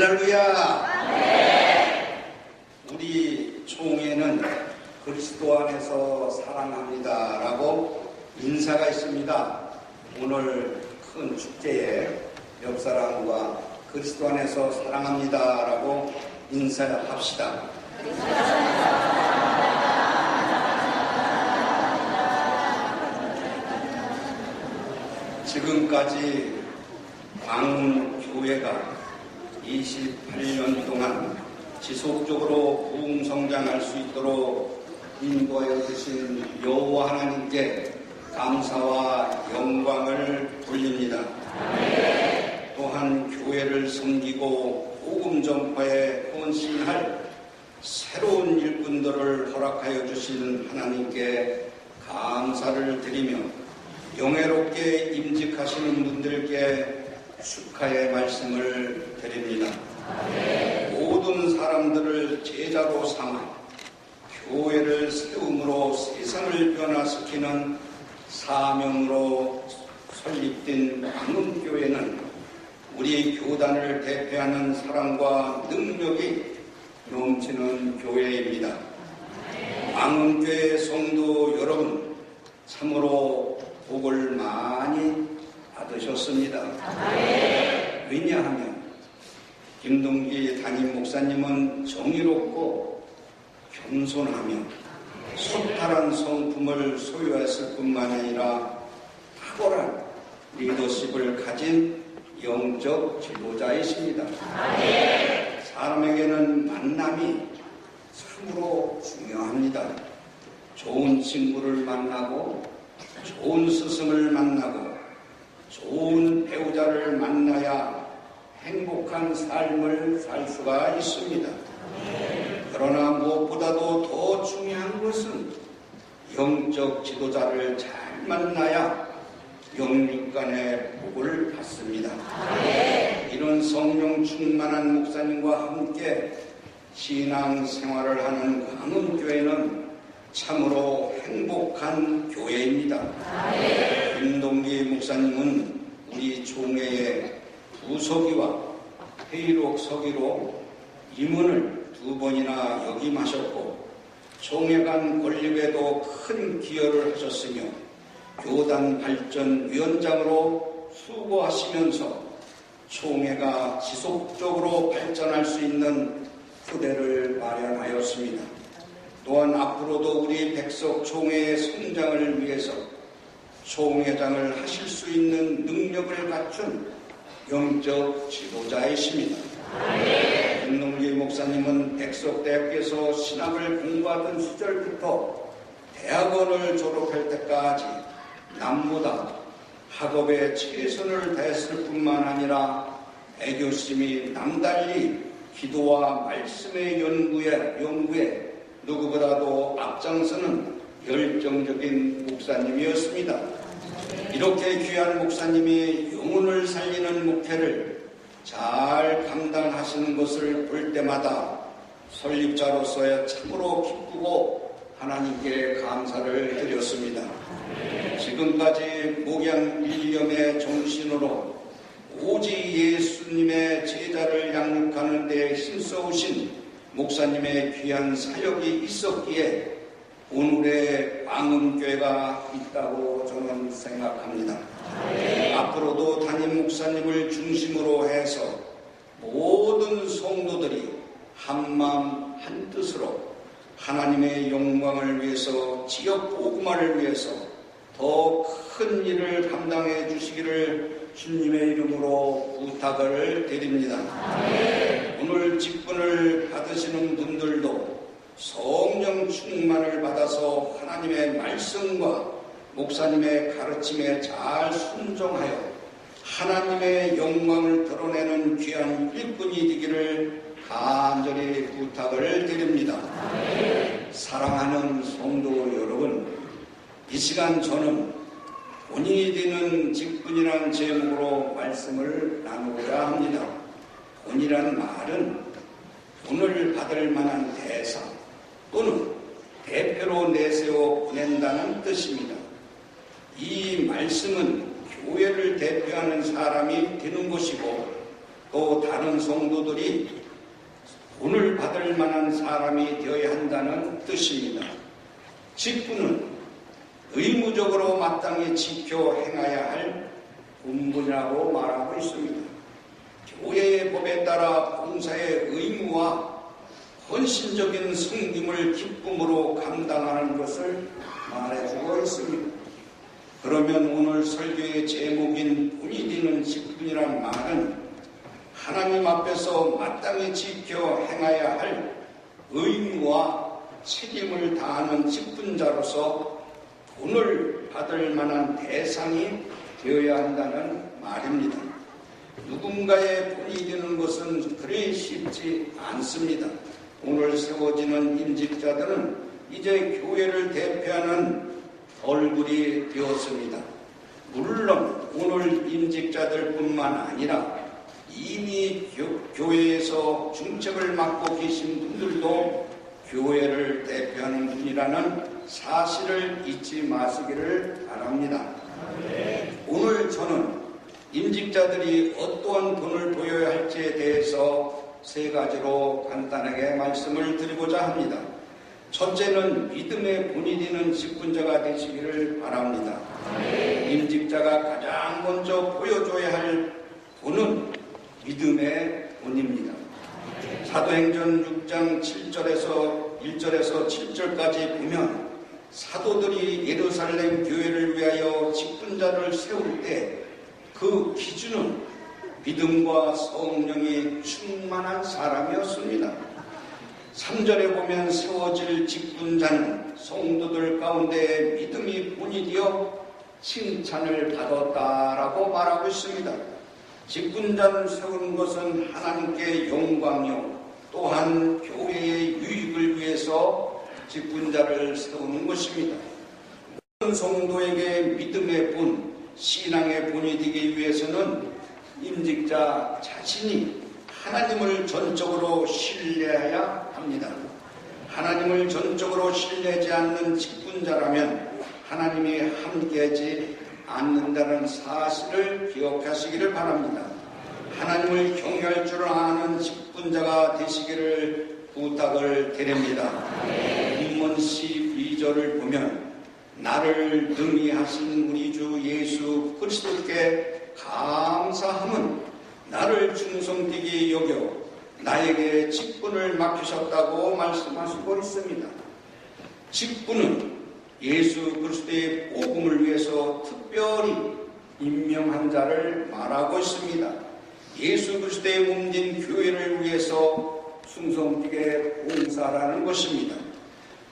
할렐루야. 우리 총회는 그리스도 안에서 사랑합니다라고 인사가 있습니다. 오늘 큰 축제에 옆 사람과 그리스도 안에서 사랑합니다라고 인사합시다. 지금까지 광운교회가 28년 동안 지속적으로 부흥성장할 수 있도록 인도하여 주신 여호와 하나님께 감사와 영광을 돌립니다. 또한 교회를 섬기고 복음 전파에 헌신할 새로운 일꾼들을 허락하여 주신 하나님께 감사를 드리며 영예롭게 임직하시는 분들께 축하의 말씀을 드립니다. 모든 사람들을 제자로 삼아 교회를 세움으로 세상을 변화시키는 사명으로 설립된 광운교회는 우리 교단을 대표하는 사랑과 능력이 넘치는 교회입니다. 광운교회 성도 여러분, 참으로 복을 많이 받으셨습니다. 왜냐하면 김동기 담임 목사님은 정의롭고 겸손하며 소탈한 성품을 소유했을 뿐만 아니라 탁월한 리더십을 가진 영적 지도자이십니다. 사람에게는 만남이 참으로 중요합니다. 좋은 친구를 만나고 좋은 스승을 만나고 좋은 배우자를 만나야 행복한 삶을 살 수가 있습니다. 그러나 무엇보다도 더 중요한 것은 영적 지도자를 잘 만나야 영육간의 복을 받습니다. 이런 성령 충만한 목사님과 함께 신앙 생활을 하는 광운교회는 참으로 행복한 교회입니다. 김동기 목사님은 우리 총회의 부서기와 회의록 서기로 임원을 2번이나 역임하셨고 총회관 건립에도 큰 기여를 하셨으며 교단 발전 위원장으로 수고하시면서 총회가 지속적으로 발전할 수 있는 토대를 마련하였습니다. 또한 앞으로도 우리 백석 총회의 성장을 위해서 총회장을 하실 수 있는 능력을 갖춘 영적 지도자이십니다. 김동기 목사님은 백석대학교에서 신학을 공부하던 시절부터 대학원을 졸업할 때까지 남보다 학업에 최선을 다했을 뿐만 아니라 애교심이 남달리 기도와 말씀의 연구에 누구보다도 앞장서는 열정적인 목사님이었습니다. 이렇게 귀한 목사님이 영혼을 살리는 목회를 잘 감당하시는 것을 볼 때마다 설립자로서의 참으로 기쁘고 하나님께 감사를 드렸습니다. 지금까지 목양 일념의 정신으로 오직 예수님의 제자를 양육하는 데 힘써오신 목사님의 귀한 사역이 있었기에 오늘의 광운교회가 있다고 저는 생각합니다. 앞으로도 담임 목사님을 중심으로 해서 모든 성도들이 한마음 한뜻으로 하나님의 영광을 위해서 지역 복음화를 위해서 더 큰 일을 감당해 주시기를 주님의 이름으로 부탁을 드립니다. 오늘 직분을 받으시는 분들도 성령 충만을 받아서 하나님의 말씀과 목사님의 가르침에 잘 순종하여 하나님의 영광을 드러내는 귀한 일꾼이 되기를 간절히 부탁을 드립니다. 사랑하는 성도 여러분, 이 시간 저는 본인이 되는 직분이라는 제목으로 말씀을 나누고자 합니다. 본이라는 말은 돈을 받을 만한 대상 또는 대표로 내세워 보낸다는 뜻입니다. 이 말씀은 교회를 대표하는 사람이 되는 것이고 또 다른 성도들이 본을 받을 만한 사람이 되어야 한다는 뜻입니다. 직분은 의무적으로 마땅히 지켜 행해야 할 본분이라고 말하고 있습니다. 교회의 법에 따라 봉사의 의무와 헌신적인 섬김을 기쁨으로 감당하는 것을 말해주고 있습니다. 그러면 오늘 설교의 제목인 본이 되는 직분이란 말은 하나님 앞에서 마땅히 지켜 행해야 할 의무와 책임을 다하는 직분자로서 본을 받을 만한 대상이 되어야 한다는 말입니다. 누군가의 본이 되는 것은 그리 쉽지 않습니다. 오늘 세워지는 임직자들은 이제 교회를 대표하는 얼굴이 되었습니다. 물론 오늘 임직자들뿐만 아니라 이미 교회에서 중책을 맡고 계신 분들도 교회를 대표하는 분이라는 사실을 잊지 마시기를 바랍니다. 오늘 저는 임직자들이 어떠한 본을 보여야 할지에 대해서 세 가지로 간단하게 말씀을 드리고자 합니다. 첫째는 믿음의 본이 되는 직분자가 되시기를 바랍니다. 임직자가 가장 먼저 보여줘야 할 본은 믿음의 본입니다. 사도행전 6장 1절에서 7절까지 보면 사도들이 예루살렘 교회를 위하여 직분자를 세울 때 그 기준은 믿음과 성령이 충만한 사람이었습니다. 3절에 보면 세워질 직분자는 성도들 가운데 믿음이 본이 되어 칭찬을 받았다라고 말하고 있습니다. 직분자를 세우는 것은 하나님께 영광이요 또한 교회의 유익을 위해서 직분자를 세우는 것입니다. 모든 성도에게 믿음의 본, 신앙의 본이 되기 위해서는 임직자 자신이 하나님을 전적으로 신뢰해야 합니다. 하나님을 전적으로 신뢰하지 않는 직분자라면 하나님이 함께하지 않는다는 사실을 기억하시기를 바랍니다. 하나님을 경외할 줄 아는 직분자가 되시기를 부탁을 드립니다. 본문 12절을 보면 나를 능히 하신 우리 주 예수 그리스도께 감사함은 나를 충성되게 여겨 나에게 직분을 맡기셨다고 말씀하시고 있습니다. 직분은 예수 그리스도의 복음을 위해서 특별히 임명한 자를 말하고 있습니다. 예수 그리스도의 몸된 교회를 위해서 충성되게 봉사라는 것입니다.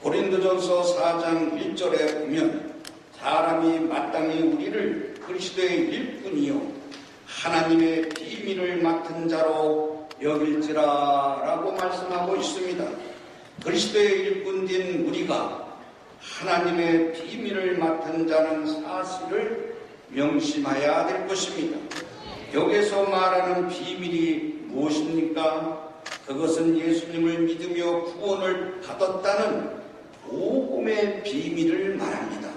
고린도전서 4장 1절에 보면 사람이 마땅히 우리를 그리스도의 일꾼이요 하나님의 비밀을 맡은 자로 여길지라라고 말씀하고 있습니다. 그리스도의 일꾼된 우리가 하나님의 비밀을 맡은 자는 사실을 명심해야 될 것입니다. 여기서 말하는 비밀이 무엇입니까? 그것은 예수님을 믿으며 구원을 받았다는 복음의 비밀을 말합니다.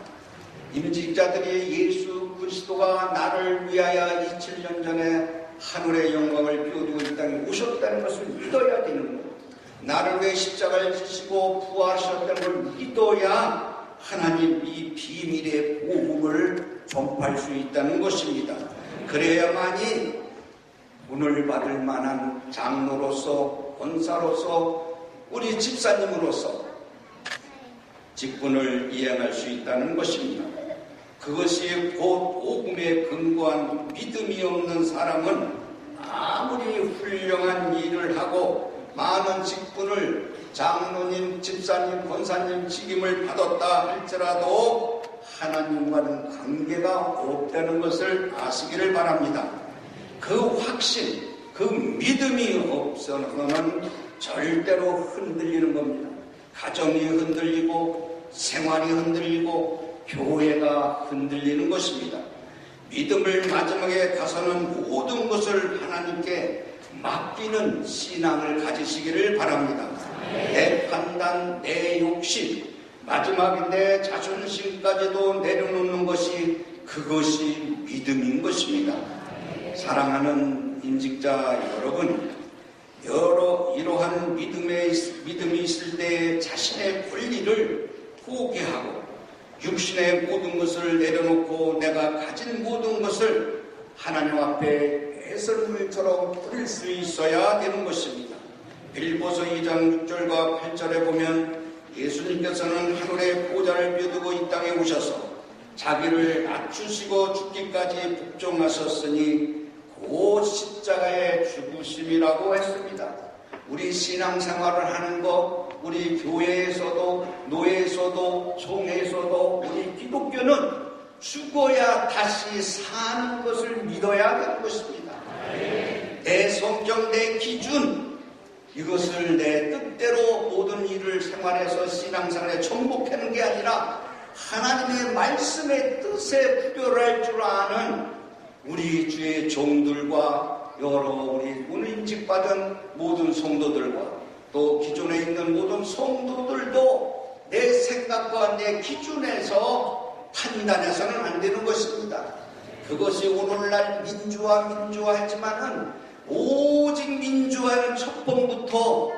임직자들이 예수 그리스도가 나를 위하여 2000년 전에 하늘의 영광을 비워두고 이 땅에 오셨다는 것을 믿어야 되는 거예요. 나를 위해 십자가를 지시고 부활하셨다는 걸 믿어야 하나님 이 비밀의 복음을 전파할 수 있다는 것입니다. 그래야만이 본을 받을 만한 장로로서 권사로서 우리 집사님으로서 직분을 이행할 수 있다는 것입니다. 그것이 곧 복음에 근거한 믿음이 없는 사람은 아무리 훌륭한 일을 하고 많은 직분을 장로님, 집사님, 권사님 직임을 받았다 할지라도 하나님과는 관계가 없다는 것을 아시기를 바랍니다. 그 확신, 그 믿음이 없어서는 절대로 흔들리는 겁니다. 가정이 흔들리고 생활이 흔들리고 교회가 흔들리는 것입니다. 믿음을 마지막에 가서는 모든 것을 하나님께 맡기는 신앙을 가지시기를 바랍니다. 내 판단, 내 욕심, 마지막에 내 자존심까지도 내려놓는 것이 그것이 믿음인 것입니다. 사랑하는 임직자 여러분, 이러한 믿음이 있을 때 자신의 권리를 포기하고 육신의 모든 것을 내려놓고 내가 가진 모든 것을 하나님 앞에 배설물처럼 드릴 수 있어야 되는 것입니다. 빌보서 2장 6절과 8절에 보면 예수님께서는 하늘의 보좌를 펴두고 이 땅에 오셔서 자기를 낮추시고 죽기까지 복종하셨으니 곧 십자가의 죽으심이라고 했습니다. 우리 신앙생활을 하는 것, 우리 교회에서도 노예에서도 총회에서도 우리 기독교는 죽어야 다시 사는 것을 믿어야 하는 것입니다. 내 성경, 내 기준, 이것을 내 뜻대로 모든 일을 생활해서 신앙생활에 정복하는 게 아니라 하나님의 말씀의 뜻에 부결할 줄 아는 우리 주의 종들과 여러 우리 오늘 임직받은 모든 성도들과 또 기존에 있는 모든 성도들도 내 생각과 내 기준에서 판단해서는 안 되는 것입니다. 그것이 오늘날 민주화하지만은 오직 민주화는 첫 번부터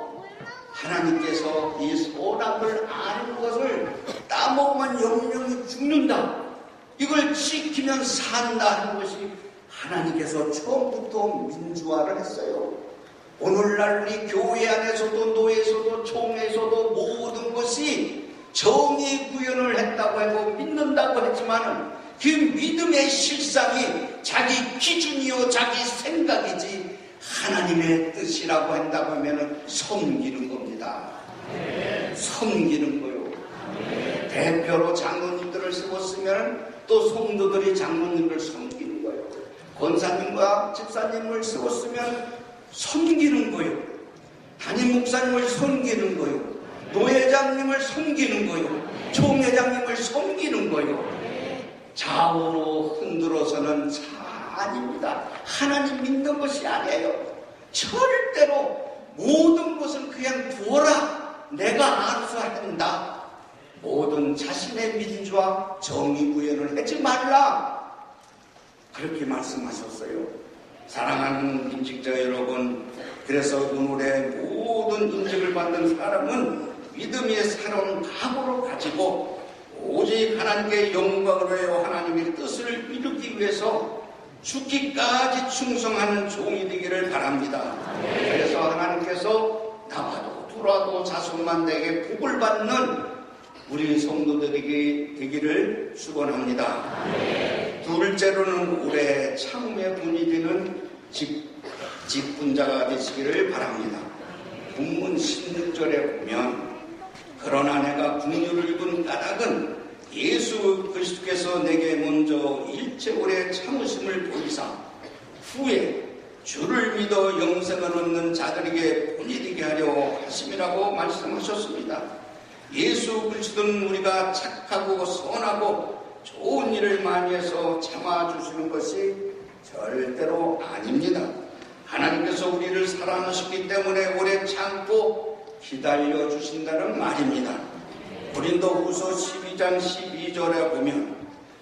하나님께서 이 선악을 아는 것을 따먹으면 영영이 죽는다. 이걸 지키면 산다 하는 것이 하나님께서 처음부터 민주화를 했어요. 오늘날 우리 교회 안에서도 노예에서도 총회에서도 모든 것이 정의 구현을 했다고 하고 믿는다고 했지만 그 믿음의 실상이 자기 기준이요 자기 생각이지 하나님의 뜻이라고 한다고 하면 섬기는 겁니다. 섬기는 거요. 대표로 장로님들을 세웠으면 또 성도들이 장로님을 섬기는 거예요. 권사님과 집사님을 세웠으면 섬기는 거예요. 담임 목사님을 섬기는 거예요. 노회장님을 섬기는 거예요. 총회장님을 섬기는 거예요. 좌우로 흔들어서는 아닙니다. 하나님 믿는 것이 아니에요. 절대로 모든 것은 그냥 두어라. 내가 알아서 한다. 모든 자신의 민주화 정의 구현을 하지 말라. 그렇게 말씀하셨어요. 사랑하는 임직자 여러분, 그래서 오늘의 모든 임직을 받는 사람은 믿음의 새로운 각오를 가지고 오직 하나님께 영광을 위하여 하나님의 뜻을 이루기 위해서 죽기까지 충성하는 종이 되기를 바랍니다. 그래서 하나님께서 나와도 돌아도 자손만대에게 복을 받는 우리 성도들에게 되기를 축원합니다. 둘째로는 올해 참의 분이 되는 직분자가 되시기를 바랍니다. 본문 16절에 보면 그러나 내가 긍휼을 입은 까닭은 예수 그리스도께서 내게 먼저 일체오래 참으심을 보이사 후에 주를 믿어 영생을 얻는 자들에게 본이 되게 하려 하심이라고 말씀하셨습니다. 예수 그리스도는 우리가 착하고 선하고 좋은 일을 많이 해서 참아주시는 것이 절대로 아닙니다. 하나님께서 우리를 사랑하셨기 때문에 오래 참고 기다려주신다는 말입니다. 고린도후서 12장 12절에 보면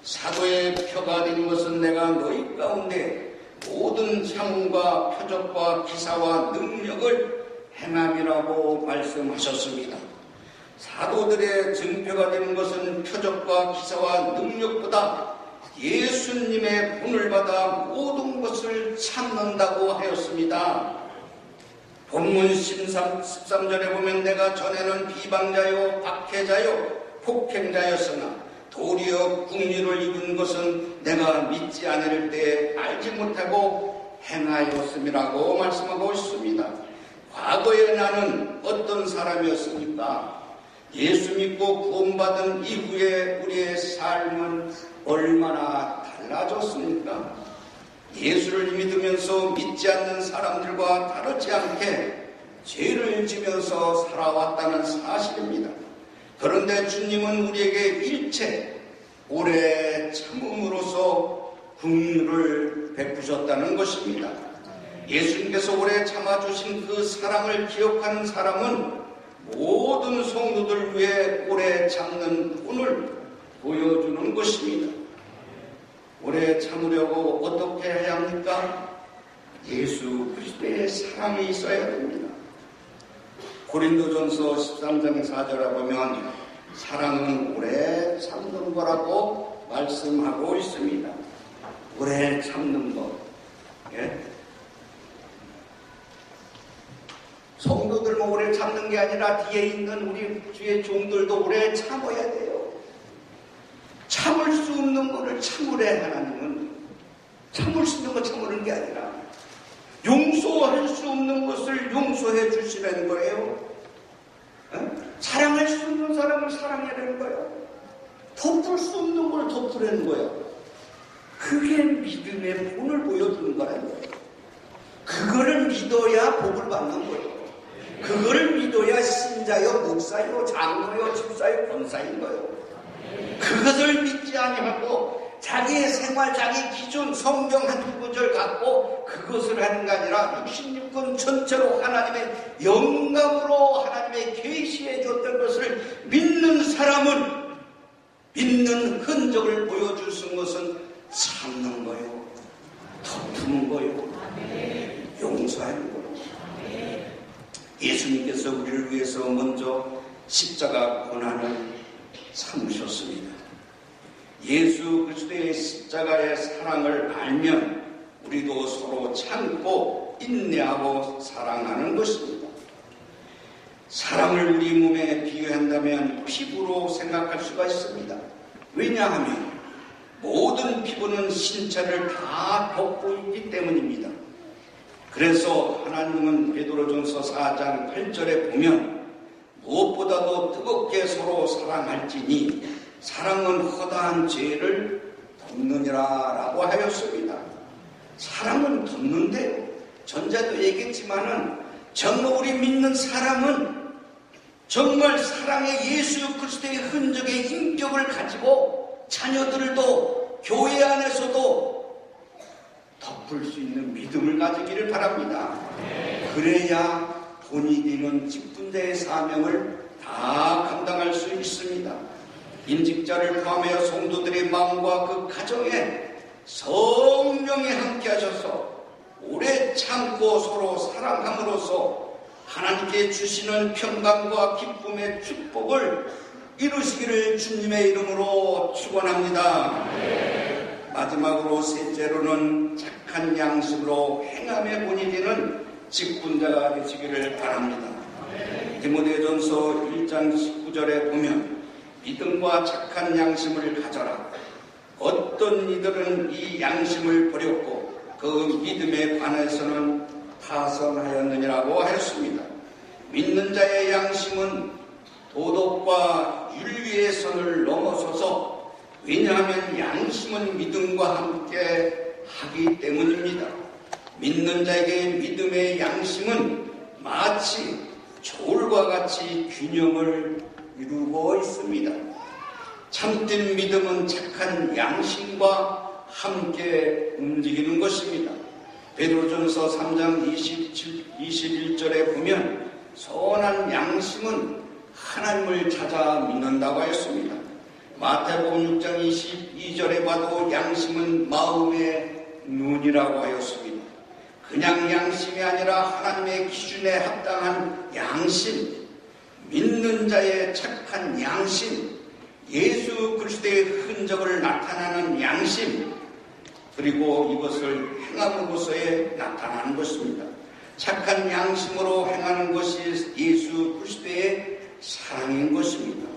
사도의 표가 된 것은 내가 너희 가운데 모든 참음과 표적과 기사와 능력을 행함이라고 말씀하셨습니다. 사도들의 증표가 되는 것은 표적과 기사와 능력보다 예수님의 본을 받아 모든 것을 참는다고 하였습니다. 본문 13절에 보면 내가 전에는 비방자요 박해자요 폭행자였으나 도리어 긍휼을 입은 것은 내가 믿지 않을 때 알지 못하고 행하였음이라고 말씀하고 있습니다. 과거에 나는 어떤 사람이었습니까? 예수 믿고 구원받은 이후에 우리의 삶은 얼마나 달라졌습니까? 예수를 믿으면서 믿지 않는 사람들과 다르지 않게 죄를 지면서 살아왔다는 사실입니다. 그런데 주님은 우리에게 일체 오래 참음으로써 긍휼을 베푸셨다는 것입니다. 예수님께서 오래 참아주신 그 사랑을 기억하는 사람은 모든 성도들 위해 오래 참는 본을 보여주는 것입니다. 오래 참으려고 어떻게 해야 합니까? 예수 그리스도의 사랑이 있어야 됩니다. 고린도전서 13장 4절에 보면 사랑은 오래 참는 거라고 말씀하고 있습니다. 오래 참는 것. 예? 성도들만 오래 참는 게 아니라 뒤에 있는 우리 주의 종들도 오래 참아야 돼요. 참을 수 없는 것을 참으래. 하나님은 참을 수 있는 거 참으는 게 아니라 용서할 수 없는 것을 용서해 주시라는 거예요. 사랑할 수 없는 사람을 사랑하라는 거예요. 덮을 수 없는 걸 덮으라는 거예요. 그게 믿음의 본을 보여주는 거라는 거예요. 그거를 믿어야 복을 받는 거예요. 그거를 믿어야 신자요, 목사요, 장로요, 집사요, 권사인 거예요. 그것을 믿지 아니하고 자기의 생활, 자기 기준, 성경 한두 구절 갖고 그것을 하는 게 아니라 66권 전체로 하나님의 영감으로 하나님의 계시해 줬던 것을 믿는 사람은 믿는 흔적을 보여줄 수 있는 것은 참는 거예요. 덮는 거예요. 용서하는 거예요. 예수님께서 우리를 위해서 먼저 십자가 고난을 참으셨습니다. 예수 그리스도의 십자가의 사랑을 알면 우리도 서로 참고 인내하고 사랑하는 것입니다. 사랑을 우리 몸에 비유한다면 피부로 생각할 수가 있습니다. 왜냐하면 모든 피부는 신체를 다 덮고 있기 때문입니다. 그래서 하나님은 베드로전서 4장 8절에 보면 무엇보다도 뜨겁게 서로 사랑할지니 사랑은 허다한 죄를 덮느니라 라고 하였습니다. 사랑은 덮는데요. 전자도 얘기했지만은 정말 우리 믿는 사람은 정말 사랑의 예수 그리스도의 흔적의 인격을 가지고 자녀들도 교회 안에서도 덮을 수 있는 믿음을 가지기를 바랍니다. 그래야 본이 되는 직분자의 사명을 다 감당할 수 있습니다. 임직자를 포함하여 성도들의 마음과 그 가정에 성령이 함께 하셔서 오래 참고 서로 사랑함으로써 하나님께 주시는 평강과 기쁨의 축복을 이루시기를 주님의 이름으로 축원합니다. 마지막으로 셋째로는 착한 양식으로 행함의 본이 되는 직분자가 되시기를 바랍니다. 디모데전서 1장 19절에 보면 믿음과 착한 양심을 가져라. 어떤 이들은 이 양심을 버렸고 그 믿음에 관해서는 타성하였느니라고 하였습니다. 믿는 자의 양심은 도덕과 윤리의 선을 넘어서서 왜냐하면 양심은 믿음과 함께 하기 때문입니다. 믿는 자에게 믿음의 양심은 마치 저울과 같이 균형을 이루고 있습니다. 참된 믿음은 착한 양심과 함께 움직이는 것입니다. 베드로전서 3장 21절에 보면 선한 양심은 하나님을 찾아 믿는다고 하였습니다. 마태복음 6장 22절에 봐도 양심은 마음의 눈이라고 하였습니다. 그냥 양심이 아니라 하나님의 기준에 합당한 양심, 믿는 자의 착한 양심, 예수 그리스도의 흔적을 나타나는 양심, 그리고 이것을 행함으로써에 나타나는 것입니다. 착한 양심으로 행하는 것이 예수 그리스도의 사랑인 것입니다.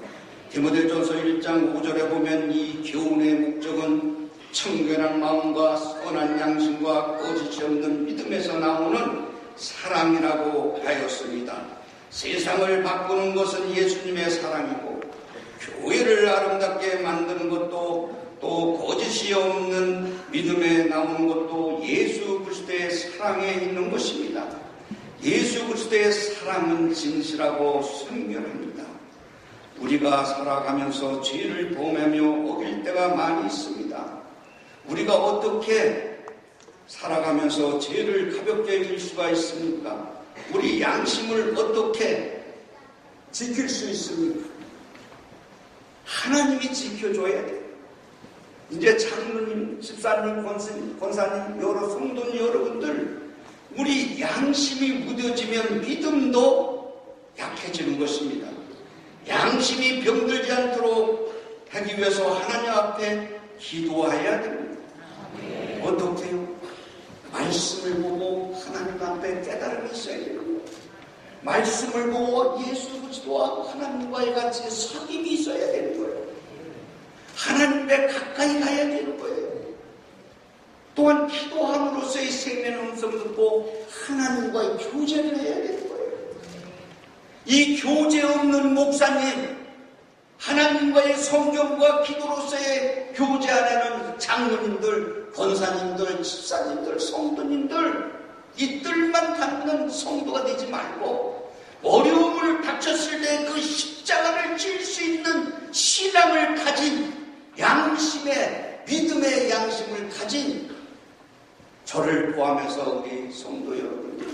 디모데전서 1장 5절에 보면 이 교훈의 목적은 청결한 마음과 선한 양심과 거짓이 없는 믿음에서 나오는 사랑이라고 하였습니다. 세상을 바꾸는 것은 예수님의 사랑이고 교회를 아름답게 만드는 것도 또 거짓이 없는 믿음에 나오는 것도 예수 그리스도의 사랑에 있는 것입니다. 예수 그리스도의 사랑은 진실하고 순결합니다. 우리가 살아가면서 죄를 범하며 어길 때가 많이 있습니다. 우리가 어떻게 살아가면서 죄를 가볍게 여길 수가 있습니까? 우리 양심을 어떻게 지킬 수 있습니까? 하나님이 지켜줘야 돼요. 이제 장로님, 집사님, 권사님, 여러 성도님 여러분들 양심이 무뎌지면 믿음도 약해지는 것입니다. 양심이 병들지 않도록 하기 위해서 하나님 앞에 기도해야 됩니다. 어떻게요? 말씀을 보고 하나님 앞에 깨달음이 있어야 되는 거예요. 말씀을 보고 예수 그리스도와 하나님과의 같이 사귐이 있어야 되는 거예요. 하나님께 가까이 가야 되는 거예요. 또한 기도함으로써의 생명의 음성 듣고 하나님과의 교제를 해야 되는 거예요. 이 교제 없는 목사님, 하나님과의 성경과 기도로서의 교제 안에는 장로님들, 권사님들, 집사님들, 성도님들 이 뜰만 담는 성도가 되지 말고 어려움을 닥쳤을 때 그 십자가를 질 수 있는 신앙을 가진 양심의 믿음의 양심을 가진 저를 포함해서 우리 성도 여러분들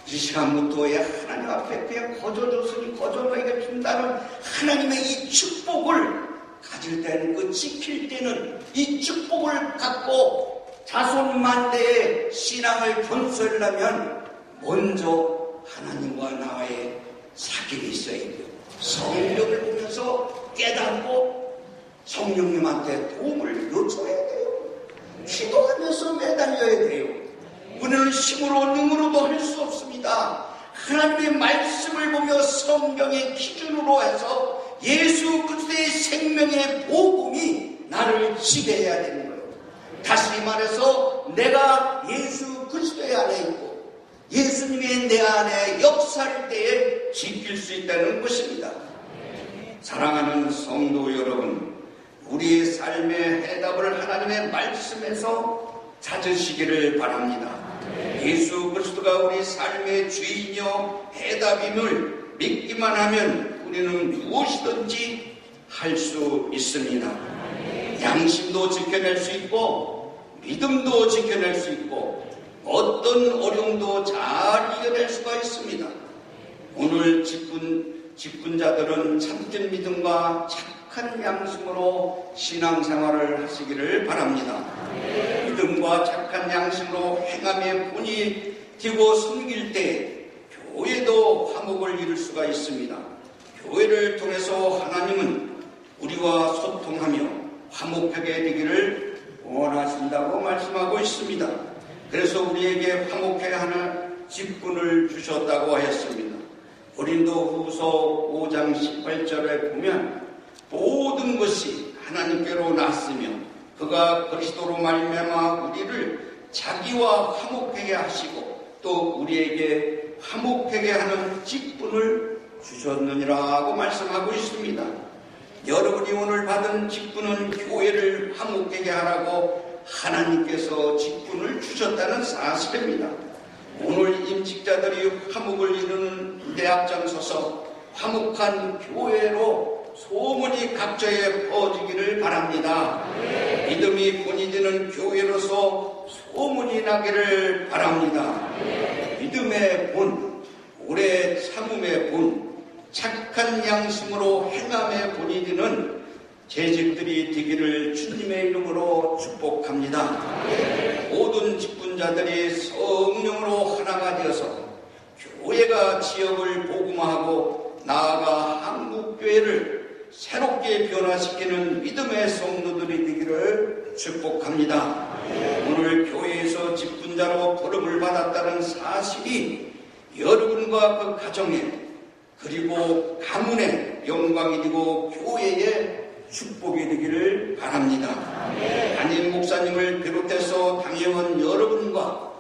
이 시간부터의 하나님 앞에 그냥 거저줬으니 거저 너에게 준다는 하나님의 이 축복을 가질 때는 그 지킬 때는 이 축복을 갖고 자손만대의 신앙을 건설하려면 먼저 하나님과 나와의 사귐이 있어야 돼요. 성경을 보면서 깨닫고 성령님한테 도움을 요청해야 돼요. 기도하면서 매달려야 돼요. 우리는 힘으로 능으로도 할 수 없습니다. 하나님의 말씀을 보며 성경의 기준으로 해서 예수 그리스도의 생명의 복음이 나를 지배해야 되는 거예요. 다시 말해서 내가 예수 그리스도의 안에 있고 예수님의 내 안에 역사할 때에 지킬 수 있다는 것입니다. 사랑하는 성도 여러분, 우리의 삶의 해답을 하나님의 말씀에서 찾으시기를 바랍니다. 예수 그리스도가 우리 삶의 주인이요 해답임을 믿기만 하면 우리는 무엇이든지 할 수 있습니다. 양심도 지켜낼 수 있고 믿음도 지켜낼 수 있고 어떤 어려움도 잘 이겨낼 수가 있습니다. 오늘 직분자들은 참된 믿음과 착한 양심으로 신앙생활을 하시기를 바랍니다. 믿음과 착한 양심으로 행함의 본이 되고 섬길 때 교회도 화목을 이룰 수가 있습니다. 교회를 통해서 하나님은 우리와 소통하며 화목하게 되기를 원하신다고 말씀하고 있습니다. 그래서 우리에게 화목해야 하는 직분을 주셨다고 하였습니다. 고린도후서 5장 18절에 보면 모든 것이 하나님께로 났으며 그가 그리스도로 말미암아 우리를 자기와 화목하게 하시고 또 우리에게 화목하게 하는 직분을 주셨느니라고 말씀하고 있습니다. 여러분이 오늘 받은 직분은 교회를 화목하게 하라고 하나님께서 직분을 주셨다는 사실입니다. 오늘 임직자들이 화목을 이루는 데 앞장서서 화목한 교회로 소문이 각처에 퍼지기를 바랍니다. 믿음이 본이 되는 교회로서 소문이 나기를 바랍니다. 믿음의 본, 오래 참음의 본, 착한 양심으로 행함의 본이 되는 재직들이 되기를 주님의 이름으로 축복합니다. 모든 직분자들이 성령으로 하나가 되어서 교회가 지역을 복음화하고 나아가 한국교회를 새롭게 변화시키는 믿음의 성도들이 되기를 축복합니다. 오늘 교회에서 직분자로 부름을 받았다는 사실이 여러분과 그 가정에 그리고 가문에 영광이 되고 교회에 축복이 되기를 바랍니다. 담임 목사님을 비롯해서 당회원 여러분과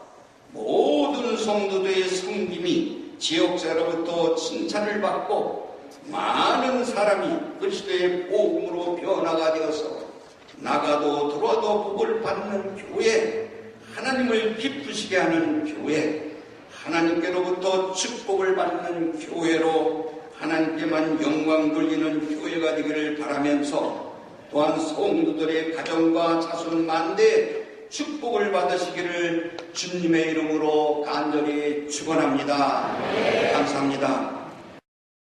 모든 성도들의 섬김이 지역사로부터 칭찬을 받고 많은 사람이 그리스도의 복음으로 변화가 되어서 나가도 들어와도 복을 받는 교회, 하나님을 기쁘시게 하는 교회, 하나님께로부터 축복을 받는 교회로 하나님께만 영광 돌리는 교회가 되기를 바라면서 또한 성도들의 가정과 자손 만대에 축복을 받으시기를 주님의 이름으로 간절히 축원합니다. 감사합니다.